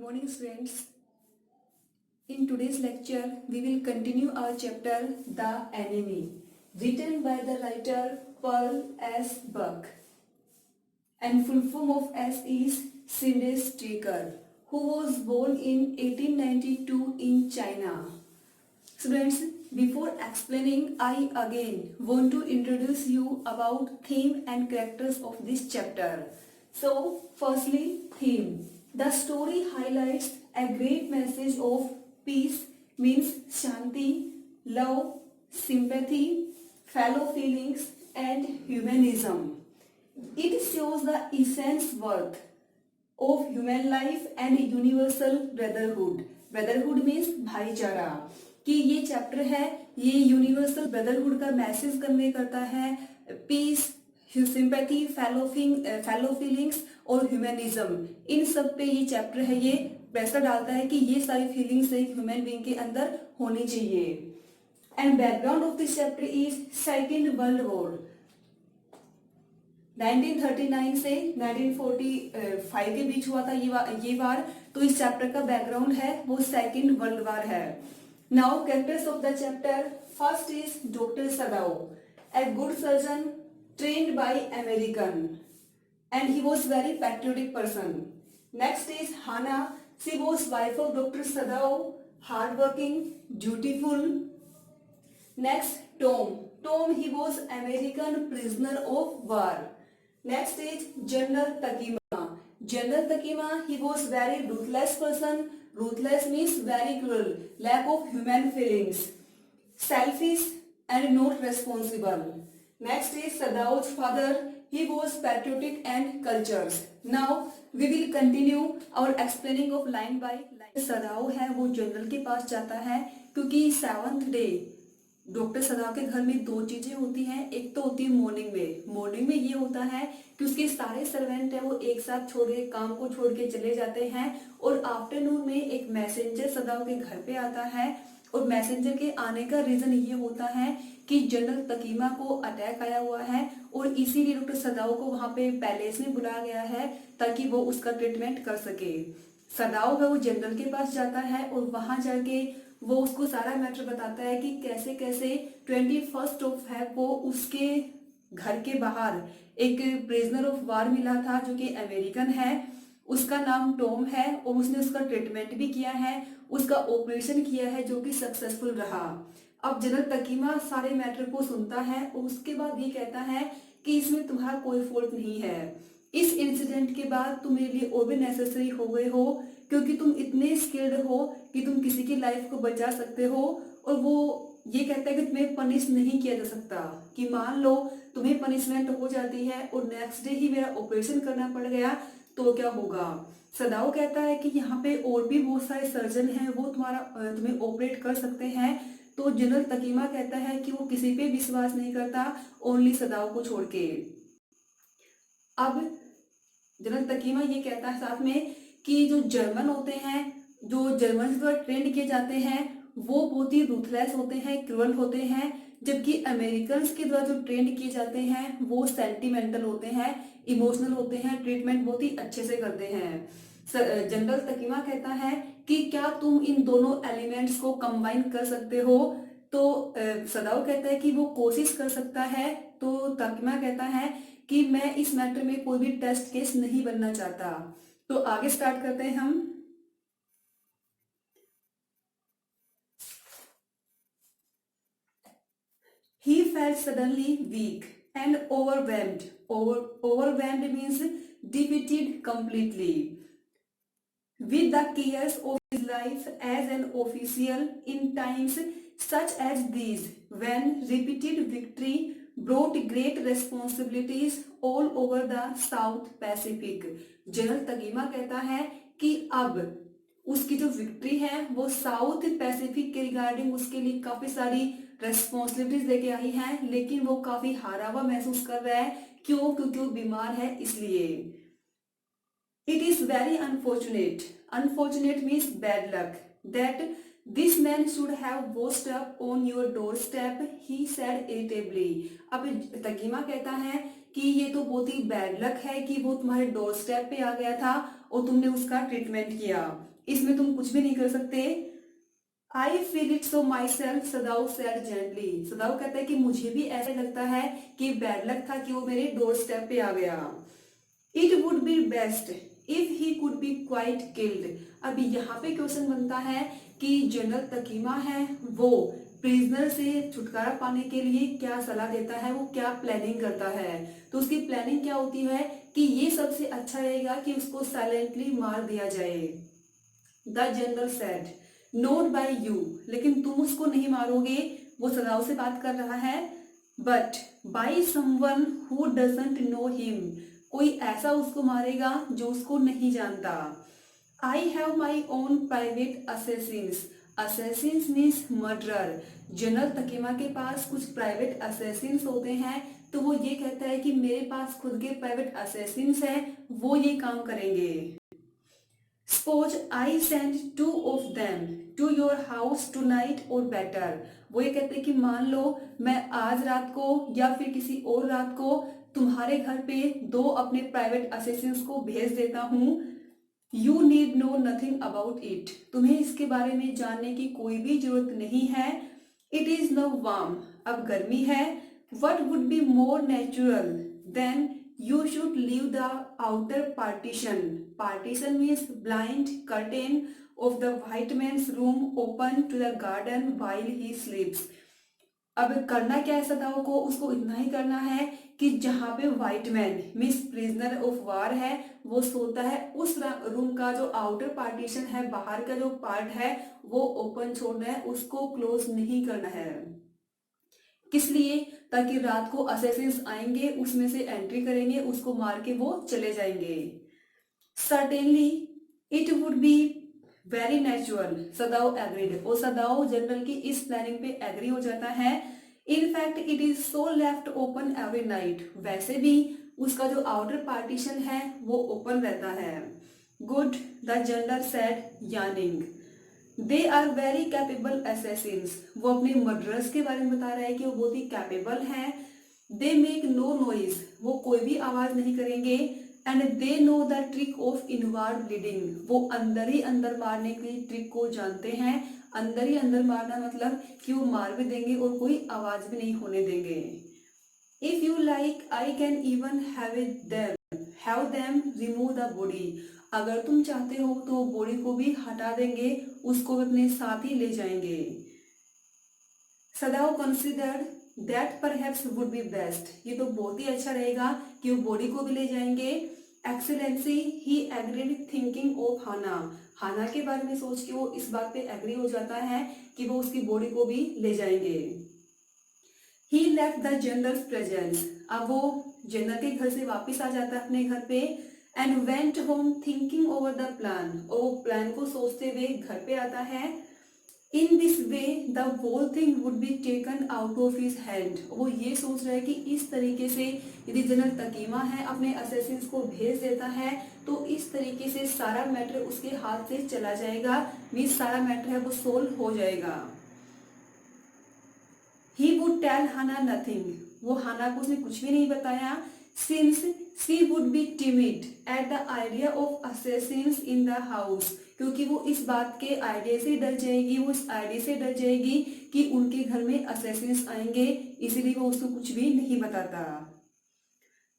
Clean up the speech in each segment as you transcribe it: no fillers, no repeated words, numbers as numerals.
morning, students. In today's lecture, we will continue our chapter The Enemy, written by the writer Pearl S. Buck. And full form of S is Cindy Stricker, who was born in 1892 in China. Students, before explaining, I again want to introduce you about theme and characters of this chapter. So, firstly, theme. The story highlights a great message of peace, means shanti, love, sympathy, fellow feelings, and humanism. It shows the essence worth of human life and universal brotherhood. Brotherhood means भाईचारा. कि ये chapter है, ये universal brotherhood का message convey करता है, piece, sympathy, fellow feelings और humanism. इन सब पे ये चैप्टर है, ये प्रेशर डालता है कि ये सारी फीलिंग्स एक ह्यूमन बीइंग के अंदर होनी चाहिए. And background of this chapter is second world war. 1939 से 1945 के बीच हुआ था ये वार. तो इस चैप्टर का बैकग्राउंड है वो सेकेंड वर्ल्ड वार है. Now characters of the chapter. First is doctor Sadao, a good surgeon trained by American, and he was very patriotic person. Next is Hana. She was wife of Dr. Sadao, hardworking, dutiful. Next, Tom. Tom, he was American prisoner of war. Next is General Takima. General Takima, he was very ruthless person. Ruthless means very cruel, lack of human feelings, selfish and not responsible. Next is Sadao's father. He was patriotic and cultured. Now we will continue our explaining of line by line. सदाओ है वो general के पास जाता है क्योंकि 7th day doctor सदाओ के घर में दो चीजें होती हैं. एक तो होती है मॉर्निंग में ये होता है कि उसके सारे सर्वेंट है वो एक साथ छोड़ के काम को छोड़ के चले जाते हैं. और आफ्टरनून में एक मैसेंजर सदाओ के घर पे आता है. और मैसेंजर के आने का रीजन ये होता है कि जनरल तकीमा को अटैक आया हुआ है और इसीलिए डॉक्टर सदाओ को वहां पे पैलेस में बुलाया गया है ताकि वो उसका ट्रीटमेंट कर सके. सदाओ है वो जनरल के पास जाता है और वहां जाके वो उसको सारा मैटर बताता है कि कैसे कैसे 21 ऑफ फेब को उसके घर के बाहर एक प्रिजनर ऑफ वार मिला था जो कि अमेरिकन है. उसका नाम टॉम है और उसने उसका ट्रीटमेंट भी किया है, उसका ऑपरेशन किया है जो कि सक्सेसफुल रहा. अब जनरल तकीमा सारे मैटर को सुनता है और उसके बाद ये कहता है कि इसमें तुम्हारा कोई फॉल्ट नहीं है. इस इंसिडेंट के बाद तुम मेरे लिए और भी नेसेसरी हो गए हो क्योंकि तुम इतने स्किल्ड हो कि तुम किसी की लाइफ को बचा सकते हो. और वो ये कहता है कि तुम्हें पनिश नहीं किया जा सकता, कि मान लो तुम्हें पनिशमेंट हो जाती है और नेक्स्ट डे ही मेरा ऑपरेशन करना पड़ गया तो क्या होगा. सदाओ कहता है कि यहाँ पे और भी बहुत सारे सर्जन हैं, वो तुम्हें ऑपरेट कर सकते हैं. तो जनरल तकीमा कहता है कि वो किसी पे विश्वास नहीं करता, ओनली सदाओ को छोड़ के. अब जनरल तकीमा ये कहता है साथ में कि जो जर्मन होते हैं, जो जर्मन द्वारा ट्रेंड किए जाते हैं वो बहुत ही रूथलेस होते हैं, क्रूअल होते हैं, जबकि अमेरिकन के द्वारा जो ट्रेंड किए जाते हैं वो सेंटिमेंटल होते हैं, इमोशनल होते हैं, ट्रीटमेंट बहुत ही अच्छे से करते हैं. जनरल तकीमा कहता है कि क्या तुम इन दोनों एलिमेंट्स को कंबाइन कर सकते हो. तो सदाओ कहता है कि वो कोशिश कर सकता है. तो तकीमा कहता है कि मैं इस मैटर में कोई भी टेस्ट केस नहीं बनना चाहता. तो आगे स्टार्ट करते हैं हम. He felt suddenly weak and overwhelmed. Overwhelmed means defeated completely with the cares of his life as an official in times such as these, when repeated victory brought great responsibilities all over the South Pacific. General Takima कहता है कि अब उसकी जो victory है वो south Pacific के regarding उसके लिए काफी सारी रेस्पॉन्सिबिलिटीज लेके आई है, लेकिन वो काफी हारा हुआ महसूस कर रहा है. क्यों? क्योंकि वो बीमार है इसलिए. It is very unfortunate. Unfortunate means bad luck. That this man should have washed up on your doorstep, he said irritably. अब तकीमा कहता है कि ये तो बहुत ही बैड लक है कि वो तुम्हारे डोर स्टेप पे आ गया था और तुमने उसका ट्रीटमेंट किया. इसमें तुम कुछ भी नहीं कर सकते। I feel it so my self, सदाव said gently. सदाव कहता है कि मुझे भी ऐसा लगता है कि बैड लक था कि वो मेरे डोर स्टेप पे आ गया। It would be best if he could be quite killed. अभी यहाँ पे क्वेश्चन बनता है कि जनरल तकीमा है वो प्रिजनर से छुटकारा पाने के लिए क्या सलाह देता है, वो क्या प्लानिंग करता है। तो उसकी प्लानिंग क्या होती है कि ये सबसे अच्छा रहेगा कि उसको साइलेंटली मार दिया जाए। The general said not by you, लेकिन तुम उसको नहीं मारोगे, वो सदाओ से बात कर रहा है, but by someone who doesn't know him, कोई ऐसा उसको मारेगा जो उसको नहीं जानता। I have my own private assassins, assassins means murderer. General Takima के पास कुछ प्राइवेट असेसिन्स होते हैं, तो वो ये कहता है कि मेरे पास खुद के प्राइवेट असेसिन्स हैं, वो ये काम करेंगे। Suppose I send two of them to your house tonight or better, वो ये कहते हैं कि मान लो मैं आज रात को या फिर किसी और रात को तुम्हारे घर पे दो अपने प्राइवेट असिस्टेंट्स को भेज देता हूँ। You need know nothing about it, तुम्हें इसके बारे में जानने की कोई भी जरूरत नहीं है। इट इज नाउ वार्म, अब गर्मी है। What would be more natural than you should leave the outer partition, partition means blind curtain of the white man's room open to the garden while he sleeps। अब करना क्या है सदाओ को, उसको इतना ही करना है कि जहां पे white man means prisoner of war है वो सोता है, उस रूम का जो आउटर पार्टीशन है, बाहर का जो पार्ट है वो ओपन छोड़ना है, उसको क्लोज नहीं करना है। किस लिए, ताकि रात को असेसिन्स आएंगे, उसमें से एंट्री करेंगे, उसको मार के वो चले जाएंगे। Certainly it would be very natural, Sadao agreed, और सदाओ जनरल की इस प्लानिंग पे एग्री हो जाता है। In fact it is so left open every night, वैसे भी उसका जो आउटर पार्टीशन है वो ओपन रहता है। Good, the general said yawning. They are very capable assassins, वो अपने मर्डरर्स के बारे में बता रहा है कि वो बहुत ही कैपेबल हैं। दे मेक नो नॉइज, वो कोई भी आवाज नहीं करेंगे। And they know the trick of inward bleeding, वो अंदर ही अंदर मारने की ट्रिक को जानते हैं। अंदर ही अंदर मारना मतलब कि वो मार भी देंगे और कोई आवाज भी नहीं होने देंगे। If you like I can even have them remove the body, अगर तुम चाहते हो तो बॉडी को भी हटा देंगे, उसको भी अपने साथ ही ले जाएंगे। Sadao considered that perhaps would be best, ये तो बहुत ही अच्छा रहेगा कि वो बॉडी को भी ले जाएंगे। Excellency he agreed thinking of Hana, Hana के बारे में सोच के वो इस बात पे एग्री हो जाता है कि वो उसकी बॉडी को भी ले जाएंगे। ही लेफ्ट द जनरल प्रेजेंस, अब वो जनरल के घर से वापस आ जाता है अपने घर पे। And went home thinking over the plan, और वो प्लान को सोचते हुए घर पे आता है। In this way the whole thing would be taken out of his hand, वो ये सोच रहा है कि इस तरीके से यदि जनरल तकीमा है अपने असेसिन्स को भेज देता है तो इस तरीके से सारा मैटर उसके हाथ से चला जाएगा, मीन्स सारा मैटर है वो सोल्व हो जाएगा। He would tell Hana nothing, वो हाना को उसने कुछ भी नहीं बताया। Since she would be timid at the idea of assassins in the house, क्योंकि वो इस बात के आइडिया से डर जाएगी, वो इस आइडिया से डर जाएगी कि उनके घर में असेसिन्स आएंगे, इसीलिए वो उसको कुछ भी नहीं बताता।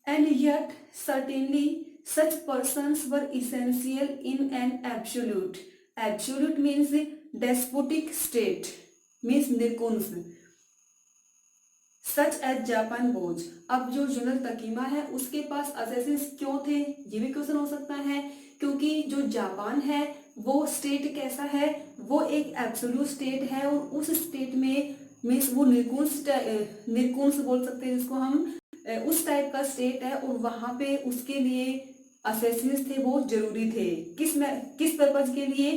And yet certainly such persons were essential in an absolute, absolute means despotic state, means निरकुंस, सच एज जापान बोझ। अब जो जनरल तकीमा है उसके पास असेसिन्स क्यों थे, ये भी क्वेश्चन हो सकता है, क्योंकि जो जापान है वो स्टेट कैसा है, वो एक एब्सोल्यूट स्टेट है, और उस स्टेट में मीन्स वो निरकुंस बोल सकते हैं जिसको हम, उस टाइप का स्टेट है, और वहां पे उसके लिए असेसिन्स थे वो जरूरी थे। किस पर्पज के लिए,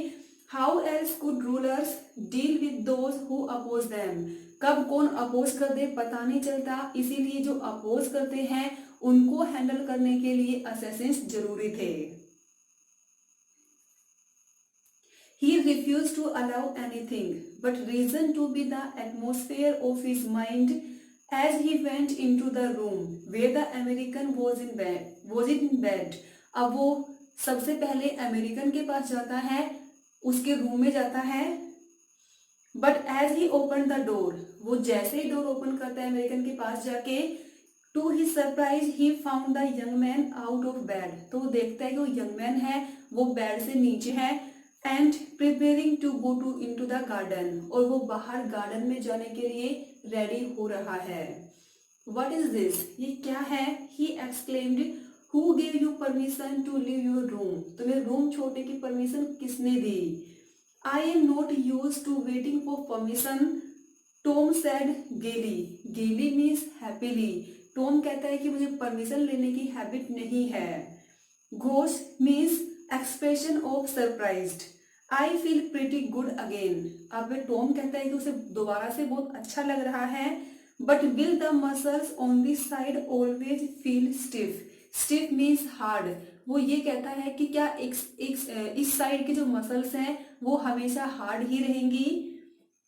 how else could rulers deal with those who oppose them, कब कौन अपोज कर दे पता नहीं चलता, इसीलिए जो अपोज करते हैं उनको हैंडल करने के लिए असेसिन्स जरूरी थे। He refused to allow anything but reason to be the atmosphere of his mind as he went into the room where the American was in bed. अब वो सबसे पहले अमेरिकन के पास जाता है उसके रूम में जाता है। But as he open the door, वो जैसे ही डोर ओपन करता है अमेरिकन के पास जाके, to his surprise he found the young man out of bed, तो वो देखता है कि वो यंग मैन है वो बेड से नीचे है, and preparing to go to into the garden, और वो बाहर गार्डन में जाने के लिए रेडी हो रहा है। व्हाट इज दिस, ये क्या है? He exclaimed, who gave you permission to leave your room, तुम्हें रूम छोड़ने की परमिशन किसने दी? I am not use to waiting for permission, Tom said gaily, gaily means happily, Tom कहता है कि मुझे परमिशन लेने की हैबिट नहीं है। Ghosh means expression of surprised, I feel pretty good again, अब टॉम कहता है कि उसे दोबारा से बहुत अच्छा लग रहा है। But will the muscles on this side always feel stiff, stiff means hard, वो ये कहता है कि क्या इस साइड के जो मसल्स हैं वो हमेशा हार्ड ही रहेंगी।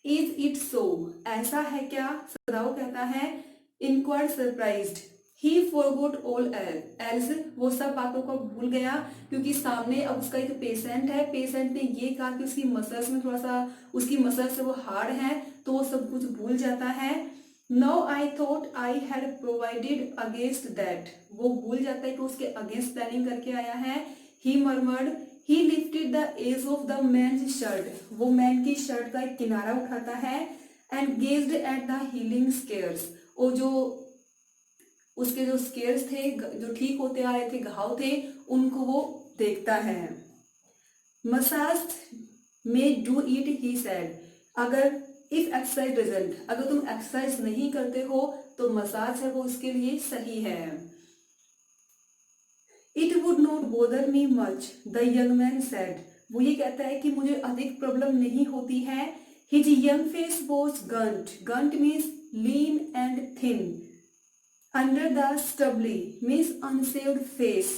इज इट सो, ऐसा है क्या? सदाओ कहता है, इंक्वायर्ड सरप्राइज्ड, ही फॉरगॉट ऑल एल्स, वो सब बातों को भूल गया क्योंकि सामने अब उसका एक पेशेंट है, पेशेंट ने ये कहा कि उसकी मसल्स में थोड़ा सा, उसकी मसल्स से वो हार्ड है, तो वो सब कुछ भूल जाता है। Now I thought I had provided against that, वो भूल जाता है कि उसके अगेंस्ट प्लानिंग करके आया है। He murmured, he lifted the edge of the man's shirt, वो मैन की शर्ट का एक किनारा उठाता है, and gazed at the healing scars, और जो उसके जो स्केयर्स थे, जो ठीक होते आ रहे थे, घाव थे, उनको वो देखता है। मसाज में डू इट, ही सेड, अगर इफ एक्सरसाइज डजंट, अगर तुम एक्सरसाइज नहीं करते हो तो मसाज है वो उसके लिए सही है। It would not bother me much, the young man said, वो ये कहता है कि मुझे अधिक प्रॉब्लम नहीं होती है। His young face was gaunt, gaunt means lean and thin, under the stubbly means unshaved face,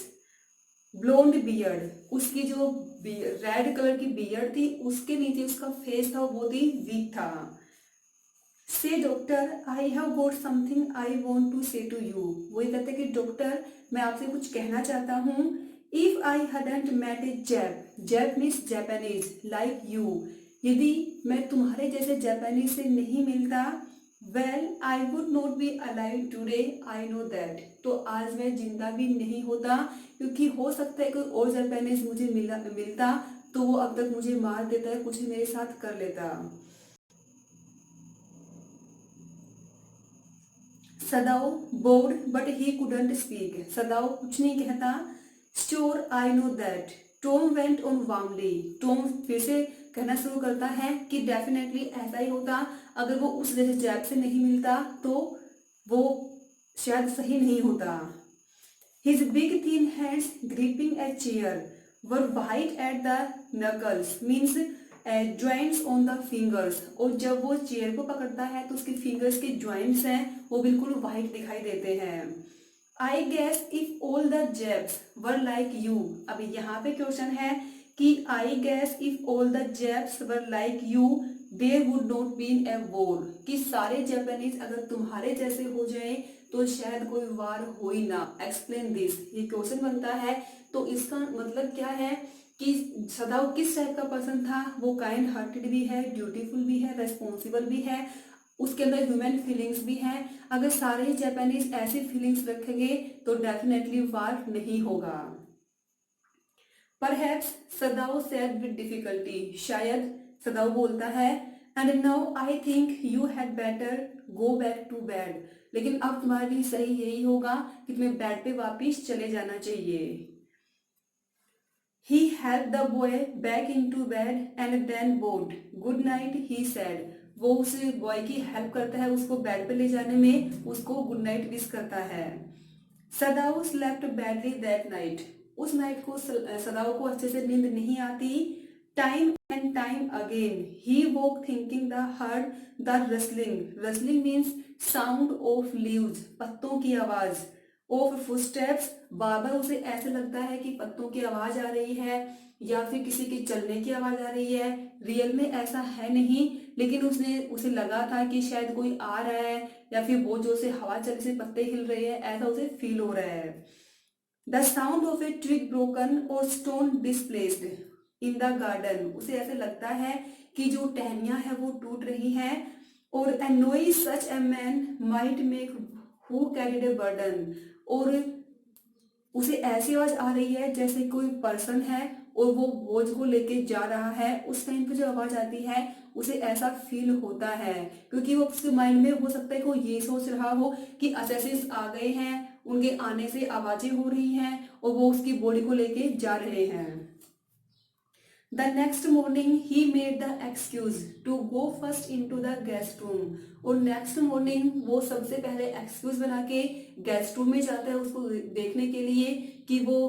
blond beard, उसकी जो रेड कलर की बियर्ड थी उसके नीचे उसका फेस था वो बहुत ही वीक था। Say doctor, I have got something I want to say to you, वो ये कहते हैं कि डॉक्टर मैं आपसे कुछ कहना चाहता हूँ। If I hadn't met a Jap, Jap means Japanese like you, यदि मैं तुम्हारे जैसे जापानीज से नहीं मिलता, well I would not be alive today, I know that, तो आज मैं जिंदा भी नहीं होता, क्योंकि हो सकता है कोई और जापानीज मुझे मिलता तो वो अब तक मुझे मार देता है, कुछ मेरे साथ कर लेता। Sadao bowed but he couldn't speak, Sadao कुछ नहीं कहता। Sure I know that, Tom went on warmly, Tom फिर से कहना शुरू करता है कि डेफिनेटली ऐसा ही होता, अगर वो उस जैसे जैब से नहीं मिलता तो वो शायद सही नहीं होता। His big thin hands gripping a chair were white at the knuckles means joints on the fingers, और जब वो चेयर को पकड़ता है तो उसके फिंगर्स के ज्वाइंट्स हैं वो बिल्कुल वाइट दिखाई देते हैं। I guess if all the Japs were like you, अब यहाँ पे क्वेश्चन है कि I guess if all the Japs were like you there would not been a war, कि सारे जापानीज अगर तुम्हारे जैसे हो जाए तो शायद कोई वार हो ही ना। एक्सप्लेन दिस, ये क्वेश्चन बनता है, तो इसका मतलब क्या है कि सदाओ किस टाइप का पर्सन था? वो काइंड हार्टेड भी है, ड्यूटीफुल भी है, रेस्पॉन्सिबल भी है, उसके अंदर ह्यूमन फीलिंग्स भी हैं। अगर सारे ही जापानीज ऐसी फीलिंग्स रखेंगे तो डेफिनेटली वार नहीं होगा। Perhaps Sadao said with difficulty, शायद सदाओ बोलता है, and now I think you had better go back to bed, लेकिन अब तुम्हारे लिए सही यही होगा कि तुम्हें बेड पे वापिस चले जाना चाहिए। He helped the boy back into bed and then bowed. Good night, he said. वो उस बॉय की हेल्प करता है उसको बेड पे ले जाने में, उसको गुड नाइट विश करता है। सदाओ स्लेप्ट बैडली दैट नाइट, उस नाइट को सदाओ को अच्छे से नींद नहीं आती। Time and time again he woke thinking the heard the rustling, rustling means sound of leaves, पत्तों की आवाज, ऑफ फुटस्टेप्स, बार बार उसे ऐसे लगता है कि पत्तों की आवाज आ रही है या फिर किसी के चलने की आवाज आ रही है। रियल में ऐसा है नहीं, लेकिन उसे लगा था कि शायद कोई आ रहा है या फिर बहुत जोर से हवा चलने से पत्ते हिल रहे हैं, ऐसा उसे फील हो रहा है। The sound of a twig broken और stone displaced, in the garden, उसे ऐसे लगता है कि जो टहनियां हैं वो टूट रही हैं। और a noise such a man might make who carried a burden, और उसे ऐसी आवाज आ रही है जैसे कोई पर्सन है और वो बोझ को लेके जा रहा है। उस टाइम पे जो आवाज आती है उसे ऐसा फील होता है, क्योंकि वो उसके माइंड में हो सकता है कि वो ये सोच रहा हो कि असैसिन्स आ गए हैं, उनके आने से आवाजें हो रही हैं और वो उसकी बॉडी को लेके जा रहे हैं। The next morning he made the excuse to go first into the guest room, और नेक्स्ट मॉर्निंग वो सबसे पहले एक्सक्यूज बना के गेस्ट रूम में जाता है उसको देखने के लिए कि वो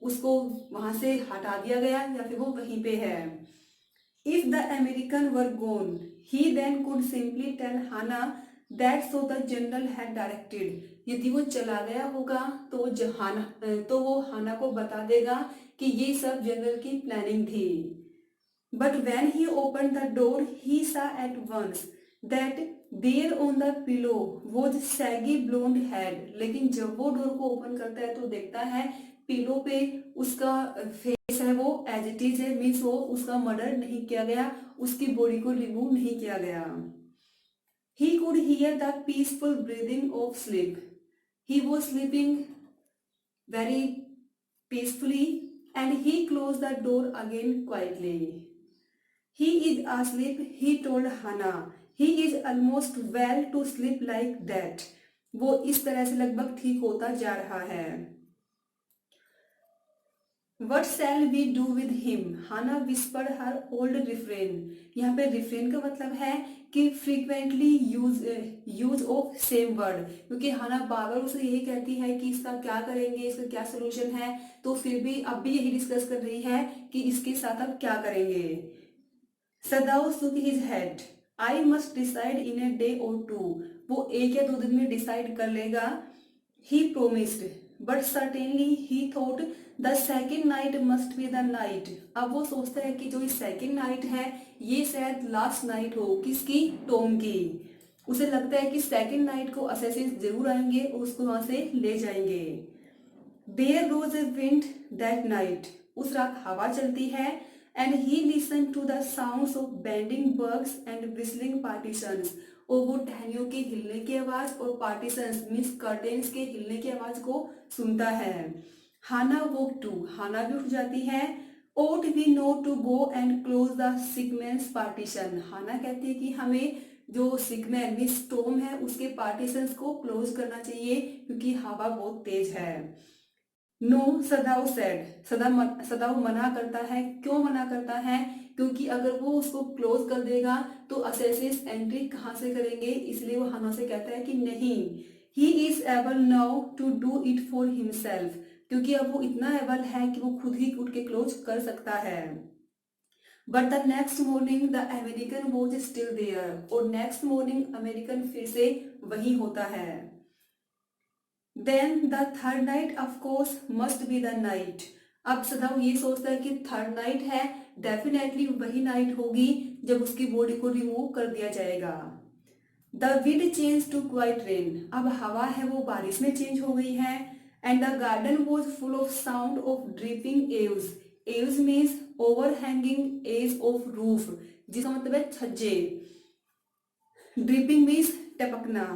उसको वहां से हटा दिया गया या फिर वो वहीं पे है। If the American were gone, he then could simply tell Hannah that so the general had directed. यदि वो चला गया होगा तो वो हाना को बता देगा कि ये सब जनरल की प्लानिंग थी। But when he opened the door, he saw at once that there on the pillow was saggy blonde head. लेकिन जब वो डोर को ओपन करता है तो देखता है पिलो पे उसका फेस है वो एज इट इज है, मीन्स वो उसका मर्डर नहीं किया गया, उसकी बॉडी को रिमूव नहीं किया गया। He could hear the peaceful breathing of sleep. He was sleeping very peacefully and he closed the door again quietly. He is asleep, he told Hannah. He is almost well to sleep like that. वो इस तरह से लगभग ठीक होता जा रहा है। What shall we do with him? Hannah whispered her old refrain. यहाँ पे refrain का मतलब है कि frequently use of same word, क्योंकि हाना बार बार उसे यही कहती है कि इसका क्या करेंगे, इसका क्या सोल्यूशन है, तो फिर भी अब भी यही डिस्कस कर रही है कि इसके साथ अब क्या करेंगे। सदाओ shook his head. I must decide in a day or two. वो एक या 2 दिन में डिसाइड कर लेगा। He promised, but certainly he thought the second night must be the night. अब वो सोचता है कि जो ये सेकेंड नाइट है ये शायद लास्ट नाइट हो, किसकी, टॉम की। उसे लगता है कि सेकेंड नाइट को असैसिन्स जरूर आएंगे और उसको वहां से ले जाएंगे। There rose a wind that night. उस रात हवा चलती है and he listened to the sounds of bending bugs and whistling partitions. और वो टहनियों के हिलने की आवाज और पार्टीशंस मीन्स कर्टेन्स के हिलने की आवाज को सुनता है। हाना woke too. हाना भी उठ जाती है। Ought we know to go and close the sick man's partition. हाना कहती है कि हमें जो सिक मैन मीन्स टॉम है उसके पार्टीशंस को क्लोज करना चाहिए क्योंकि हवा बहुत तेज है। नो, सदाओ सेड, सदाओ मना करता है। क्यों मना करता है? क्योंकि अगर वो उसको क्लोज कर देगा तो असैसिन्स एंट्री कहाँ से करेंगे, इसलिए वो हाना से कहता है कि नहीं। He is able now to do it for himself, क्योंकि अब वो इतना एबल है कि वो खुद ही उठ के क्लोज कर सकता है। But the next morning the American was still there, और नेक्स्ट मॉर्निंग अमेरिकन फिर से वही होता है। Then the third night of course must be the night. अब सदाओ ये सोचता है कि थर्ड नाइट है, डेफिनेटली वही नाइट होगी जब उसकी बॉडी को रिमूव कर दिया जाएगा। The wind changed to quiet rain. अब हवा है वो बारिश में चेंज हो गई है। And the garden was full of sound of dripping eaves. Eaves means overhanging edge of roof, जिसका मतलब है छज्जे। ड्रिपिंग मीन्स टपकना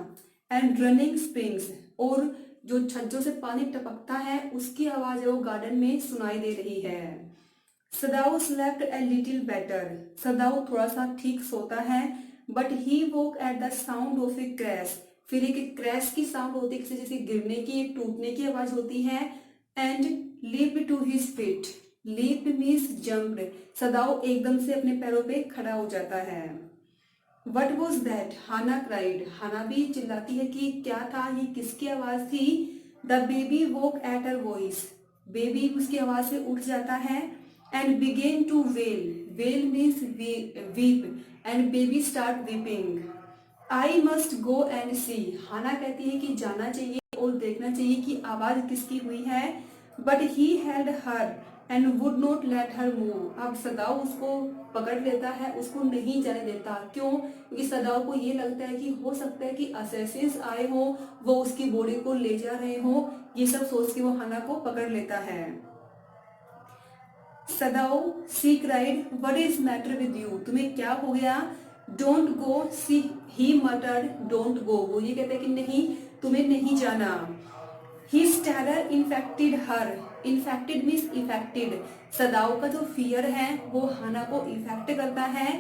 एंड रनिंग स्प्रिंग्स, और जो छज्जों से पानी टपकता है उसकी आवाज वो गार्डन में सुनाई दे रही है। सदाओ स्लेप्ट ए लिटिल बेटर, सदाओ थोड़ा सा ठीक सोता है। But he woke at the sound of A crash, फिर एक क्रैश की साउंड होती है, किसी जैसे गिरने की, एक टूटने की आवाज होती है। And leap to his feet, leap means jumped, Sadao एकदम से अपने पैरों पे खड़ा हो जाता है। What was that? Hana cried, Hana भी चिल्लाती है कि क्या था, ये किसकी आवाज थी। The baby woke at her voice, baby उसकी आवाज से उठ जाता है। And began to wail, wail means weep, and baby start weeping. I must go and see, Hana कहती है कि जाना चाहिए और देखना चाहिए कि आवाज किसकी हुई है। But he held her and would not let her move, अब सदाओ उसको पकड़ लेता है, उसको नहीं जाने देता। क्यों? क्योंकि सदाओ को ये लगता है कि हो सकता है कि असैसिन्स आए हो, वो उसकी बॉडी को ले जा रहे हो, ये सब सोच के वो हाना को पकड़ लेता है। Sadao she cried what is matter with you, तुम्हें क्या हो गया। Don't go C he मटर्ड don't go, वो ये कहता है कि नहीं तुम्हें नहीं जाना। His terror infected her, infected means affected, सदाओ का जो फियर है वो हाना को इफेक्ट करता है।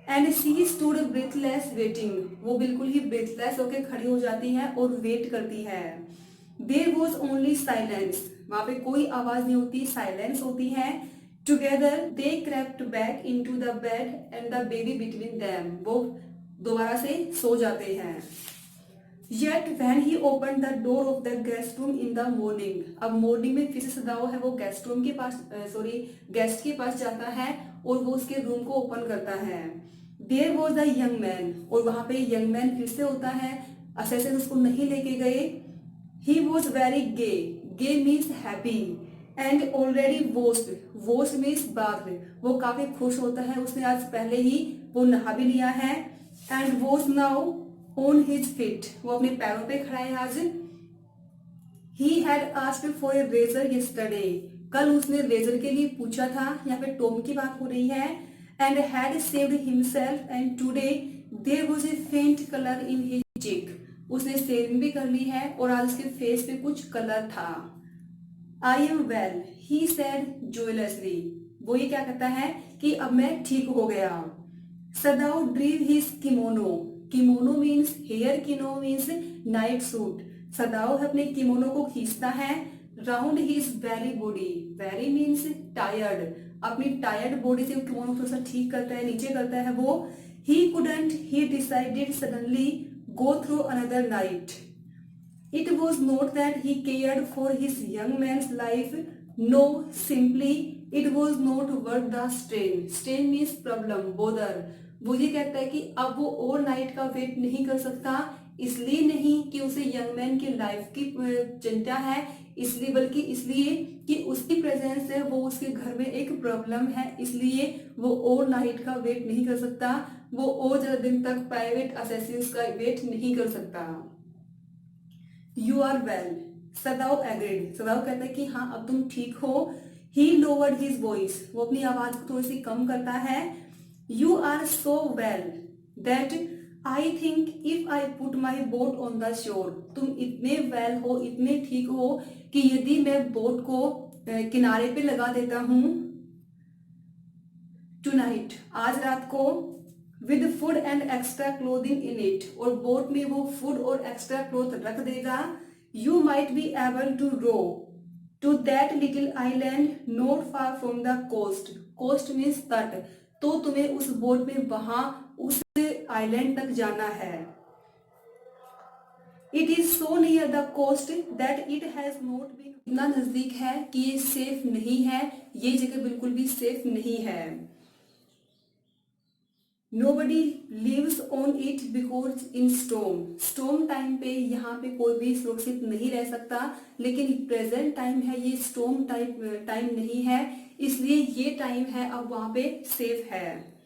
And C stood breathless waiting, वो बिल्कुल ही ब्रेथलेस होकर खड़ी हो जाती है और वेट करती है। देयर वॉज ओनली साइलेंस, वहां पे कोई आवाज नहीं होती, साइलेंस होती है। Together they crept back into the bed and the baby between them, वो दोबारा से सो जाते हैं। Yet when he opened the door of the guest room in the morning, अब मॉर्निंग में फिर से सदाओ है वो गेस्ट रूम के पास गेस्ट के पास जाता है और वो उसके रूम को ओपन करता है। There was a young man, और वहां पे यंग मैन फिर से होता है, असेसन उसको नहीं लेके गए। He was very gay, gay means happy, and already washed, washed means bathed, वो काफी खुश होता है, उसने आज पहले ही वो नहा भी लिया है। And was now on his feet, वो अपने पैरों पे खड़ा है आज। He had asked for a razor yesterday, कल उसने रेजर के लिए पूछा था, यहाँ पे टॉम की बात हो रही है। And had saved himself and today there was a faint color in his cheek, उसने सेविंग भी कर ली है और आज उसके फेस पे कुछ कलर था। I am well, he said joyously, वो ये क्या कहता है कि अब मैं ठीक हो गया। Sadao drew his kimono, kimono means hair, किनो मीन्स नाइट सूट, सदाओ अपने किमोनो को खींचता है। Round his weary body, weary means tired, अपनी टायर्ड बॉडी से किमोनो थोड़ा सा ठीक करता है, नीचे करता है वो। He couldn't, he decided suddenly go through another night. It was not that he cared for his young man's life, no simply it was not worth the strain, strain means problem, bother, वो ये कहता है कि अब वो और night का wait नहीं कर सकता, इसलिए नहीं कि उसे यंग मैन की लाइफ की चिंता है, इसलिए बल्कि इसलिए कि उसकी प्रेजेंस है वो उसके घर में एक प्रॉब्लम है, इसलिए वो और नाइट का वेट नहीं कर सकता, वो और ज्यादा दिन तक प्राइवेट असेसिन्स का वेट नहीं कर सकता। You are well, Sadao agreed, Sadao कहता है कि हाँ अब तुम ठीक हो। ही लोवर्ड हिज वॉइस, वो अपनी आवाज को थोड़ी सी कम करता है। You are so well that I think if I put my boat on the shore, तुम इतने well हो, इतने ठीक हो कि यदि मैं बोट को किनारे पे लगा देता हूं tonight, आज रात को, with food and extra clothing in it, और बोट में वो फूड और एक्स्ट्रा क्लोथ रख देगा। You might be able to row to that little island not far from the coast, coast means तट, तो तुम्हें उस बोट में वहां उस आइलैंड तक जाना है। It is so near the coast that it has not been, इतना नजदीक है कि ये सेफ नहीं है, ये जगह बिल्कुल भी सेफ नहीं है। Nobody lives on it because in storm, storm time पे यहाँ पे कोई भी सुरक्षित नहीं रह सकता, लेकिन प्रेजेंट टाइम है ये स्टॉर्म टाइम नहीं है, इसलिए ये टाइम है अब वहां पे सेफ है।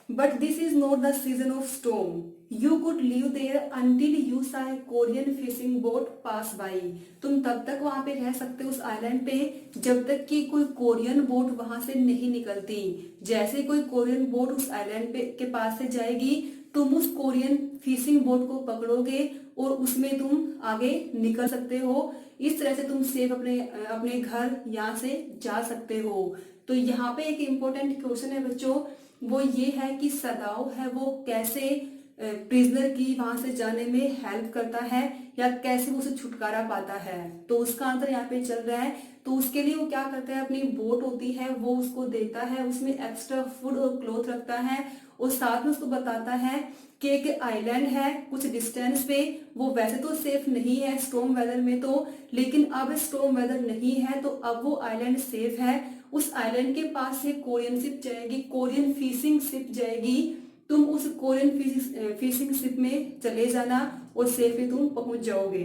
But this is not the season of storm, you could live there until you saw a Korean fishing boat pass by, तुम तब तक वहां पे रह सकते हो उस आइलैंड पे जब तक कि कोई कोरियन बोट वहां से नहीं निकलती। जैसे कोई कोरियन बोट उस आइलैंड पे के पास से जाएगी, तुम उस कोरियन फिशिंग बोट को पकड़ोगे और उसमें तुम आगे निकल सकते हो। इस तरह से तुम सेफ अपने घर यहाँ से जा सकते हो। तो यहाँ पे एक इम्पोर्टेंट क्वेश्चन है बच्चों, वो ये है कि सदाओ है वो कैसे प्रिजनर की वहां से जाने में हेल्प करता है या कैसे वो उसे छुटकारा पाता है, तो उसका आंसर यहाँ पे चल रहा है। तो उसके लिए वो क्या करता है, अपनी बोट होती है वो उसको देता है, उसमें एक्स्ट्रा फूड और क्लोथ रखता है और साथ में उसको बताता है कि एक आइलैंड है कुछ डिस्टेंस पे, वो वैसे तो सेफ नहीं है स्टॉर्म वेदर में तो, लेकिन अब स्टॉर्म वेदर नहीं है तो अब वो आइलैंड सेफ है। उस आइलैंड के पास से कोरियन शिप जाएगी, कोरियन फिशिंग शिप जाएगी, तुम उस कोरियन फिशिंग शिप में चले जाना और सेफली तुम पहुंच जाओगे।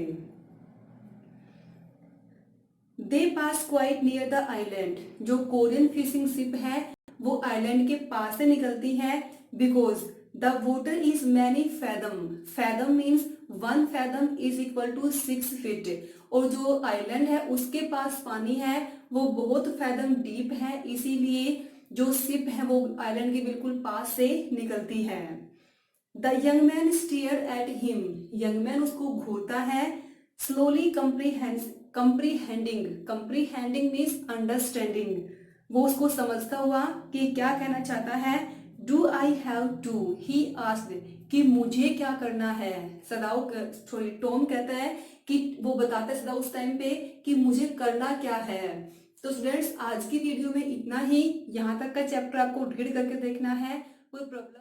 They pass quite near the island, जो कोरियन फिशिंग शिप है वो आइलैंड के पास से निकलती है। Because the water is many fathom, fathom means 1 fathom is equal to 6 feet, और जो आइलैंड है उसके पास पानी है वो बहुत फैदम डीप है, इसीलिए जो शिप है वो आइलैंड के बिल्कुल पास से निकलती है। The young man stare at him, young man उसको घूरता है। Slowly comprehending, comprehending means understanding, वो उसको समझता हुआ कि क्या कहना चाहता है। Do I have to, he asked, कि मुझे क्या करना है। सदाओ सॉरी टॉम कहता है कि वो बताता है सदा उस टाइम पे कि मुझे करना क्या है। तो स्टूडेंट्स आज की वीडियो में इतना ही, यहाँ तक का चैप्टर आपको रीड करके देखना है। कोई प्रॉब्लम